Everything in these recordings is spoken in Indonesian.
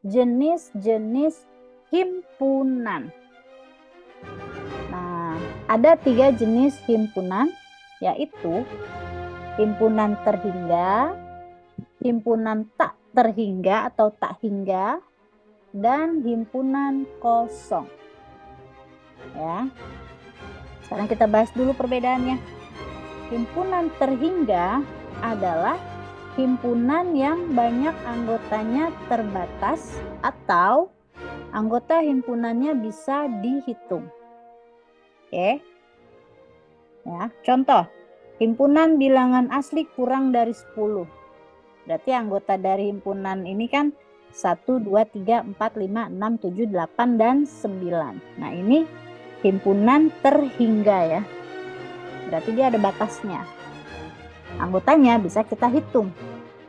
jenis-jenis himpunan. Nah, ada 3 jenis himpunan, yaitu himpunan terhingga, himpunan tak terhingga atau tak hingga, dan himpunan kosong. Ya. Sekarang kita bahas dulu perbedaannya. Himpunan terhingga adalah himpunan yang banyak anggotanya terbatas atau anggota himpunannya bisa dihitung. Oke. Ya, contoh, himpunan bilangan asli kurang dari 10. Berarti anggota dari himpunan ini kan 1, 2, 3, 4, 5, 6, 7, 8, dan 9. Nah, ini himpunan terhingga ya. Berarti dia ada batasnya. Anggotanya bisa kita hitung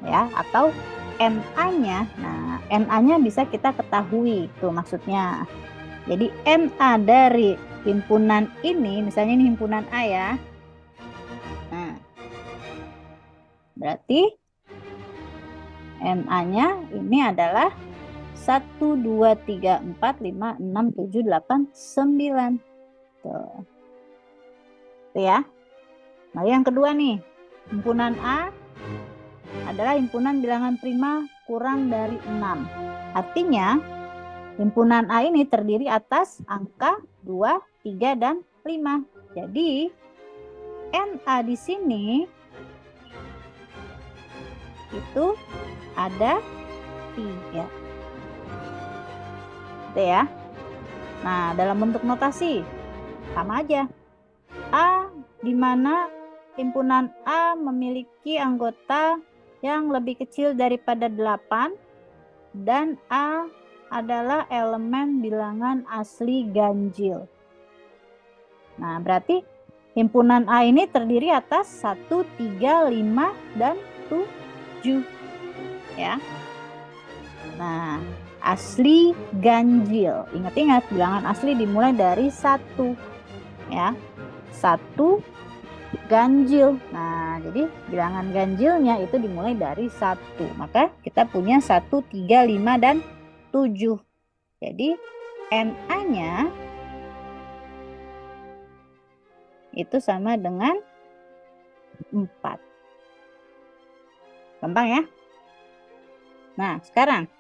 ya, atau NA-nya. Nah, NA-nya bisa kita ketahui, itu maksudnya. Jadi NA dari himpunan ini, misalnya ini himpunan A ya. Nah, berarti NA-nya ini adalah 1, 2, 3, 4, 5, 6, 7, 8, 9. Tuh. Itu ya. Nah, yang kedua nih, himpunan A adalah himpunan bilangan prima kurang dari 6. Artinya, himpunan A ini terdiri atas angka 2, 3, dan 5. Jadi, NA di sini itu ada 3. Gitu ya. Nah, dalam bentuk notasi sama aja. A di mana himpunan A memiliki anggota yang lebih kecil daripada 8 dan A adalah elemen bilangan asli ganjil. Nah, berarti himpunan A ini terdiri atas 1, 3, 5, dan 7. Ya. Nah, asli ganjil. Ingat-ingat, bilangan asli dimulai dari 1. Ya. 1 ganjil. Nah, jadi bilangan ganjilnya itu dimulai dari 1. Maka kita punya 1, 3, 5, dan 7. Jadi NA-nya itu sama dengan 4. Gampang ya? Nah, sekarang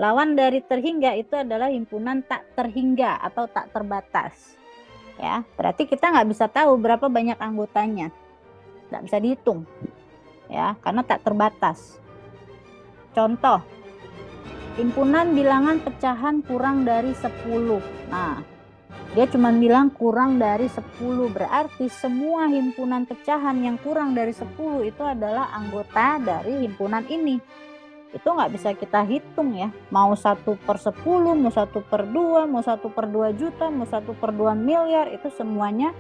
lawan dari terhingga itu adalah himpunan tak terhingga atau tak terbatas. Ya, berarti kita nggak bisa tahu berapa banyak anggotanya, nggak bisa dihitung ya, karena tak terbatas. Contoh, himpunan bilangan pecahan kurang dari 10. Nah, dia cuma bilang kurang dari 10, berarti semua himpunan pecahan yang kurang dari 10 itu adalah anggota dari himpunan ini. Itu nggak bisa kita hitung ya, mau 1/10, mau 1/2, mau 1/2 juta, mau 1/2 miliar, itu semuanya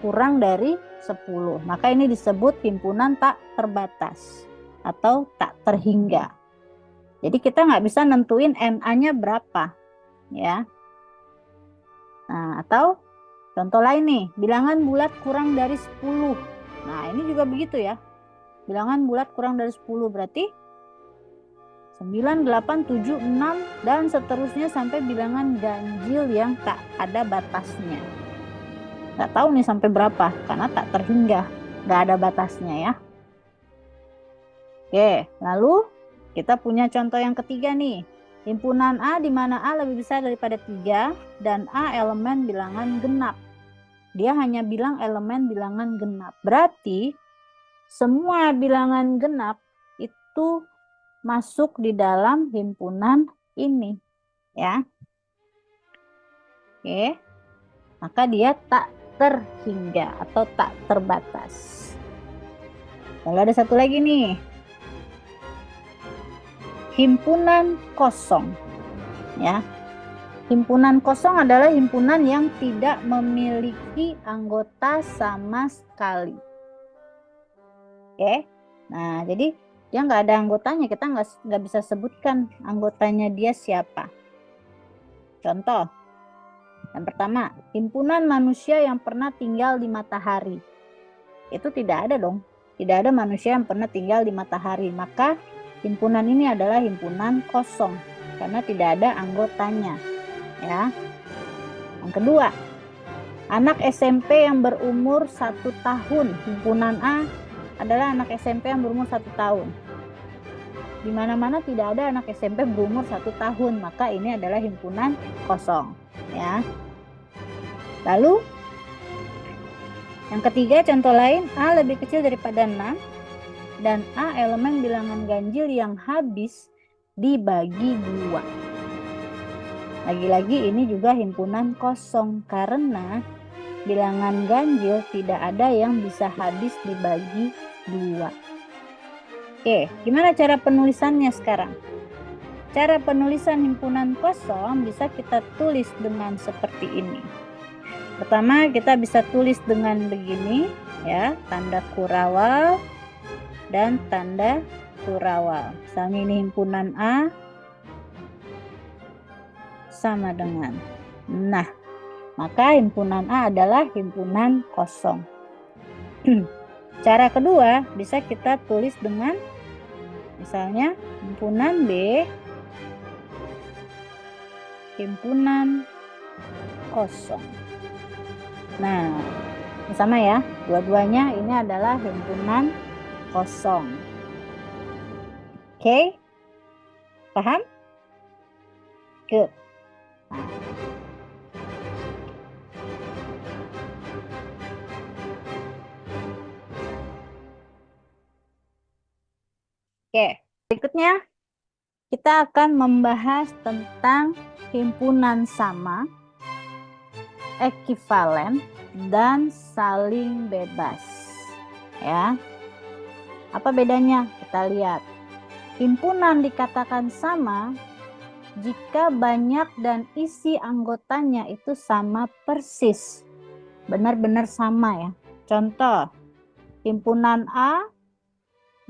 kurang dari 10. Maka ini disebut himpunan tak terbatas atau tak terhingga. Jadi kita nggak bisa nentuin NA-nya berapa ya. Nah, atau contoh lain nih, bilangan bulat kurang dari 10. Nah, ini juga begitu ya. Bilangan bulat kurang dari 10 berarti 9, 8, 7, 6, dan seterusnya sampai bilangan ganjil yang tak ada batasnya. Nggak tahu nih sampai berapa, karena tak terhingga. Nggak ada batasnya ya. Oke, lalu kita punya contoh yang ketiga nih. Himpunan A di mana A lebih besar daripada 3 dan A elemen bilangan genap. Dia hanya bilang elemen bilangan genap. Berarti semua bilangan genap itu masuk di dalam himpunan ini ya. Oke. Maka dia tak terhingga atau tak terbatas. Lalu ada satu lagi nih. Himpunan kosong. Ya. Himpunan kosong adalah himpunan yang tidak memiliki anggota sama sekali. Oke. Nah, jadi dia nggak ada anggotanya, kita nggak bisa sebutkan anggotanya dia siapa. Contoh, yang pertama, himpunan manusia yang pernah tinggal di matahari. Itu tidak ada dong, tidak ada manusia yang pernah tinggal di matahari, maka himpunan ini adalah himpunan kosong. karena tidak ada anggotanya. Ya. Yang kedua, anak SMP yang berumur 1 tahun. Himpunan A adalah anak SMP yang berumur 1 tahun. Di mana-mana tidak ada anak SMP berumur 1 tahun, maka ini adalah himpunan kosong. Ya. Lalu, yang ketiga, contoh lain, A lebih kecil daripada 6, dan A elemen bilangan ganjil yang habis dibagi 2. Lagi-lagi ini juga himpunan kosong, karena bilangan ganjil tidak ada yang bisa habis dibagi 2. Oke, gimana cara penulisannya sekarang? Cara penulisan himpunan kosong bisa kita tulis dengan seperti ini. Pertama, kita bisa tulis dengan begini, ya, tanda kurawal dan tanda kurawal. Misalnya ini himpunan A sama dengan. Nah, maka himpunan A adalah himpunan kosong. Cara kedua bisa kita tulis dengan misalnya himpunan B, himpunan kosong. Nah, sama ya, dua-duanya ini adalah himpunan kosong. Oke? Paham? Good. Nah. Oke, berikutnya kita akan membahas tentang himpunan sama, ekivalen, dan saling bebas. Ya. Apa bedanya? Kita lihat. Himpunan dikatakan sama jika banyak dan isi anggotanya itu sama persis. Benar-benar sama ya. Contoh, himpunan A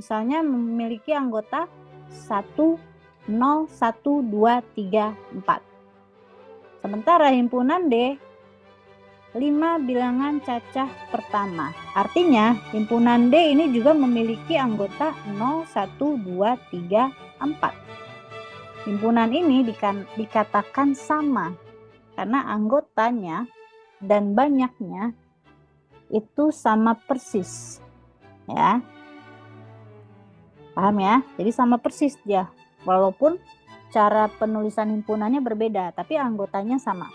misalnya memiliki anggota 1, 0, 1, 2, 3, 4. Sementara himpunan D 5 bilangan cacah pertama. Artinya himpunan D ini juga memiliki anggota 0, 1, 2, 3, 4. Himpunan ini dikatakan sama karena anggotanya dan banyaknya itu sama persis. Ya. Paham ya? Jadi sama persis dia. Walaupun cara penulisan himpunannya berbeda, tapi anggotanya sama.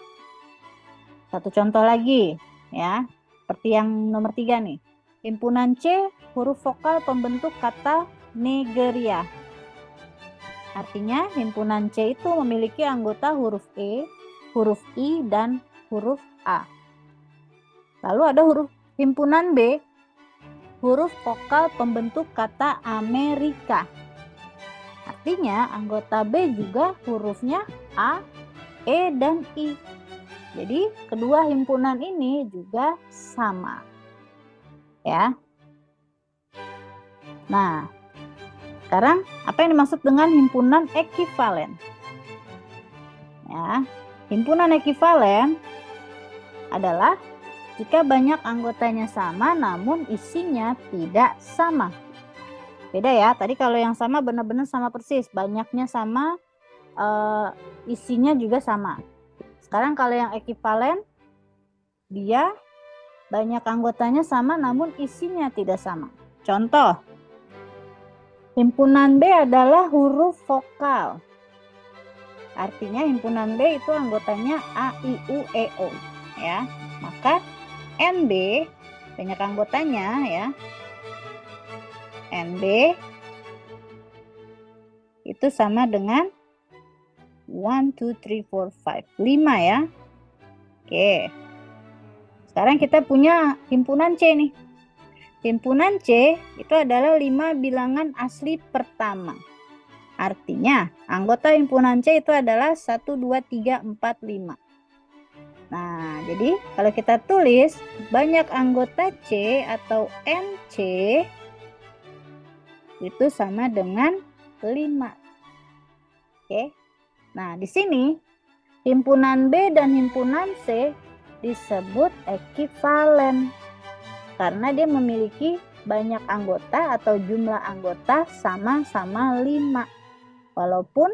Satu contoh lagi, ya. Seperti yang nomor 3 nih. Himpunan C, huruf vokal pembentuk kata Nigeria. Artinya himpunan C itu memiliki anggota huruf E, huruf I, dan huruf A. Lalu ada himpunan B, huruf vokal pembentuk kata Amerika. Artinya anggota B juga hurufnya A, E, dan I. Jadi kedua himpunan ini juga sama. Ya. Nah, sekarang apa yang dimaksud dengan himpunan ekivalen? Ya, himpunan ekivalen adalah jika banyak anggotanya sama namun isinya tidak sama. Beda ya, tadi kalau yang sama benar-benar sama persis, banyaknya sama, isinya juga sama. Sekarang kalau yang ekivalen, dia banyak anggotanya sama namun isinya tidak sama. Contoh, himpunan B adalah huruf vokal. Artinya himpunan B itu anggotanya A, I, U, E, O. Ya, maka NB banyak anggotanya ya. NB itu sama dengan 1, 2, 3, 4, 5. 5 ya. Oke. Sekarang kita punya himpunan C nih. Himpunan C itu adalah 5 bilangan asli pertama. Artinya anggota himpunan C itu adalah 1, 2, 3, 4, 5. Nah, jadi kalau kita tulis banyak anggota C atau NC itu sama dengan 5. Oke. Nah, di sini himpunan B dan himpunan C disebut ekivalen karena dia memiliki banyak anggota atau jumlah anggota sama-sama 5. Walaupun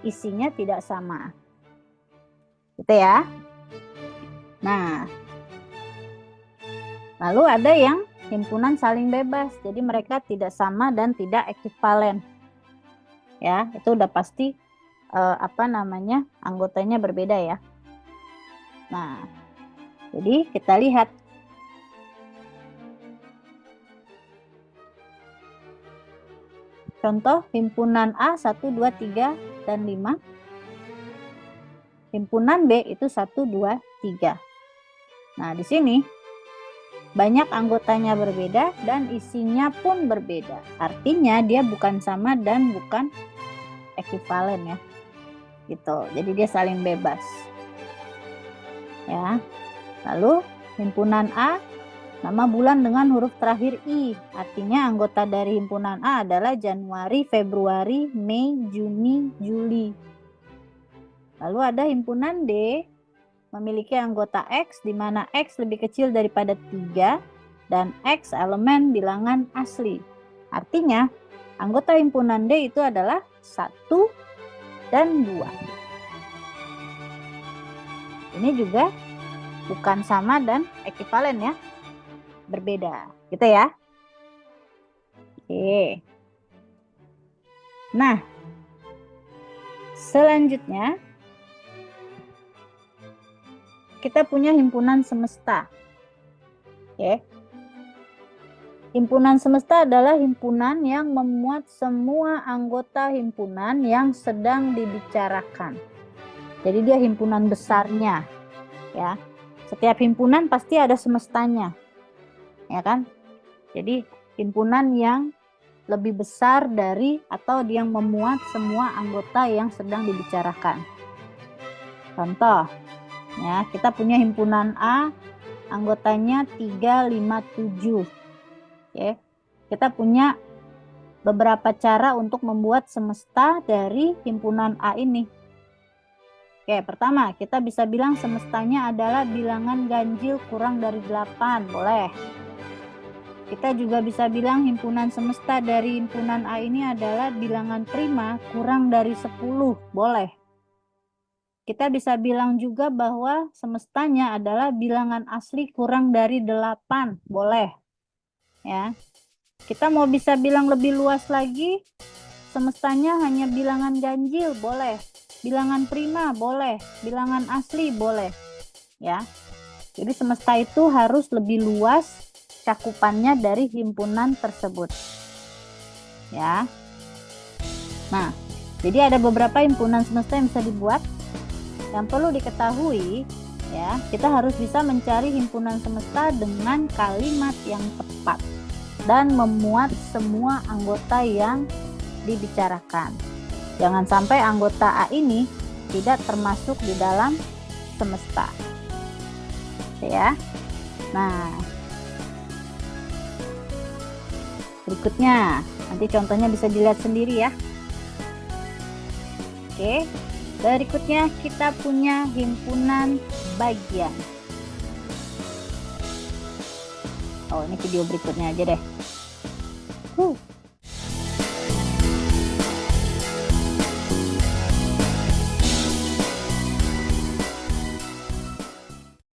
isinya tidak sama. Gitu ya. Nah, lalu ada yang himpunan saling bebas. Jadi mereka tidak sama dan tidak ekivalen. Ya, itu udah pasti anggotanya berbeda ya. Nah, jadi kita lihat. Contoh himpunan A 1, 2, 3, dan 5. Himpunan B itu 1, 2, 3. Nah, di sini banyak anggotanya berbeda dan isinya pun berbeda. Artinya dia bukan sama dan bukan ekivalen ya. Gitu. Jadi dia saling bebas. Ya. Lalu himpunan A, nama bulan dengan huruf terakhir I. Artinya anggota dari himpunan A adalah Januari, Februari, Mei, Juni, Juli. Lalu ada himpunan D, memiliki anggota X, di mana X lebih kecil daripada 3, dan X elemen bilangan asli. Artinya, anggota himpunan D itu adalah 1 dan 2. Ini juga bukan sama dan ekivalen ya. Berbeda, gitu ya. Oke. Nah, selanjutnya kita punya himpunan semesta. Oke. Himpunan semesta adalah himpunan yang memuat semua anggota himpunan yang sedang dibicarakan. Jadi dia himpunan besarnya, ya. Setiap himpunan pasti ada semestanya, ya kan? Jadi himpunan yang lebih besar dari atau yang memuat semua anggota yang sedang dibicarakan. Contoh, ya, kita punya himpunan A, anggotanya 3, 5, 7. Oke. Kita punya beberapa cara untuk membuat semesta dari himpunan A ini. Oke, pertama kita bisa bilang semestanya adalah bilangan ganjil kurang dari 8, boleh. Kita juga bisa bilang himpunan semesta dari himpunan A ini adalah bilangan prima kurang dari 10, boleh. Kita bisa bilang juga bahwa semestanya adalah bilangan asli kurang dari 8, boleh. Ya. Kita mau bisa bilang lebih luas lagi, semestanya hanya bilangan ganjil, boleh. Bilangan prima, boleh. Bilangan asli, boleh. Ya. Jadi semesta itu harus lebih luas cakupannya dari himpunan tersebut. Ya. Nah, jadi ada beberapa himpunan semesta yang bisa dibuat. Yang perlu diketahui, ya, kita harus bisa mencari himpunan semesta dengan kalimat yang tepat dan memuat semua anggota yang dibicarakan. Jangan sampai anggota A ini tidak termasuk di dalam semesta. Ya. Nah, berikutnya nanti contohnya bisa dilihat sendiri ya. Oke. Berikutnya kita punya himpunan bagian. Oh, ini video berikutnya aja deh.